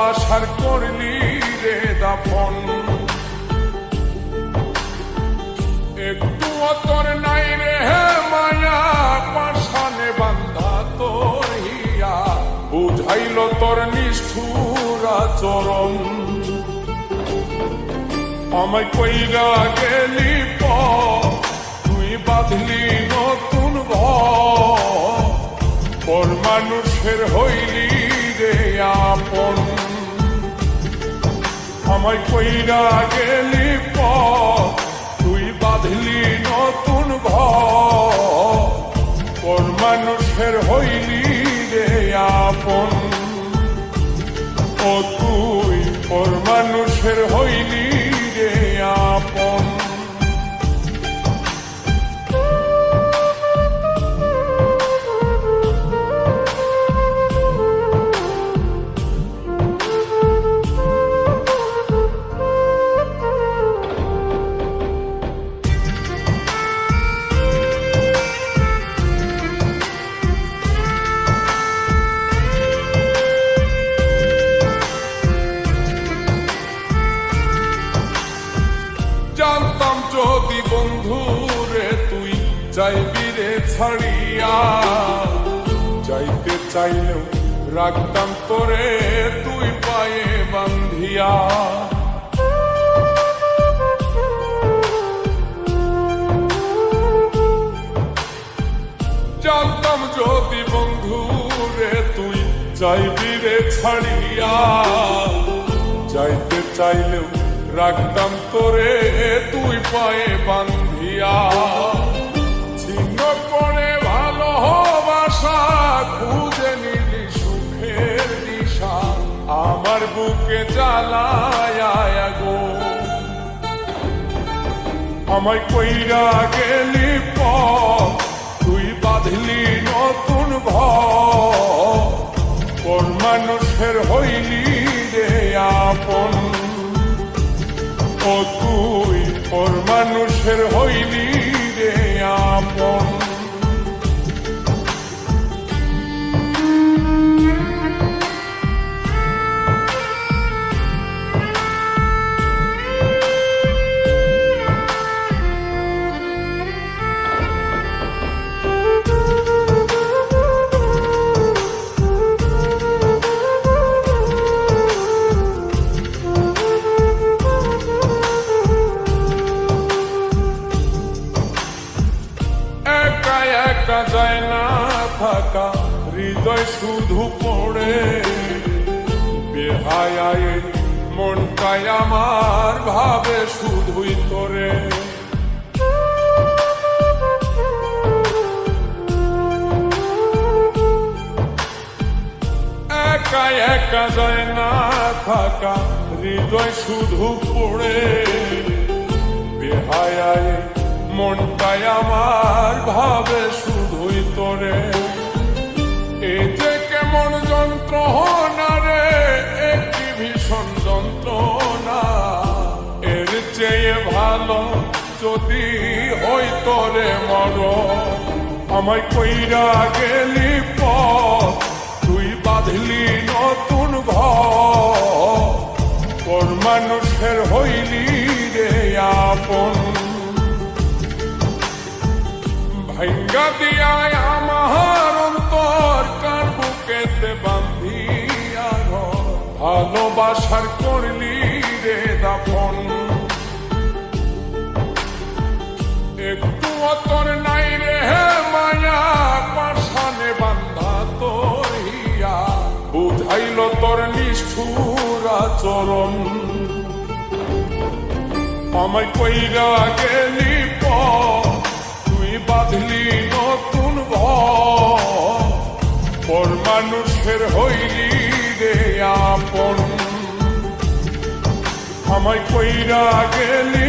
ভালোবাসার করলি রে দাফন। একটু তোর নাই রে মায়া, পাশানে বান্ধা তোর হিয়া, বুঝাইল তোর নিষ্ঠুর আচরণ। আমায় কইরা গেলি তুই বাঁধলি নতুন ঘর, পর মানুষের হইলি রে আপন। আমায় কইরা গেলি তুই বাঁধলি নতুন ঘর, পর মানুষের হইলি রে আপন। ও তুই পর মানুষের হইলি রে আপন। জানতাম যদি বন্ধু রে তুই যাইবি রে ছাড়িয়া, যাইতে চাইলেও রাখতাম তোরে তুই পায়ে বান্ধিয়া। জানতাম যদি বন্ধু রে তুই যাইবি রে ছাড়িয়া, যাইতে চাইলেও রাখতাম তোরে তুই পায়ে বান্ধিয়া। ছিন্ন করে ভালোবাসা খুঁজে নিলি সুখের দিশা, আমার বুকে জ্বালায় গো। আমায় কইরা গেলি তুই বাঁধলি নতুন ঘর, পর মানুষের হইলি রে আপন। ও তুই পর মানুষের হইলি রে আপন। একা যায় না থাকা, হৃদয় শুধু পড়ে বেহায় মনটাই আমার ভাবে শুধুই তোরে। একা একা যায় না থাকা, হৃদয় শুধু পড়ে বেহায় মনটাই আমার ভাবে শুধুই তোরে। এই যে কেমন যন্ত্রণা রে, একটি ভীষণ যন্ত্রণা, এর চেয়ে ভালো যদি হই তোরে মর। আমায় কইরা গেলি তুই বাঁধলি নতুন ঘর, পর মানুষের হইলি রে আপন। ভাঙ্গা দিয়ায় আমার অন্তর, কার বুকেতে বান্ধিয়া ঘর, ভালোবাসার করলি রে দাফন। একটু তোর নাই রে মায়া, পাশানে বান্ধা তোর হিয়া, বুঝাইল তোর নিষ্ঠুর আচরণ। আমায় কইরা গেলি তুই বাঁধলি নতুন ঘর, পর মানুষের হইলি রে আপন। আমায় কইরা গেলি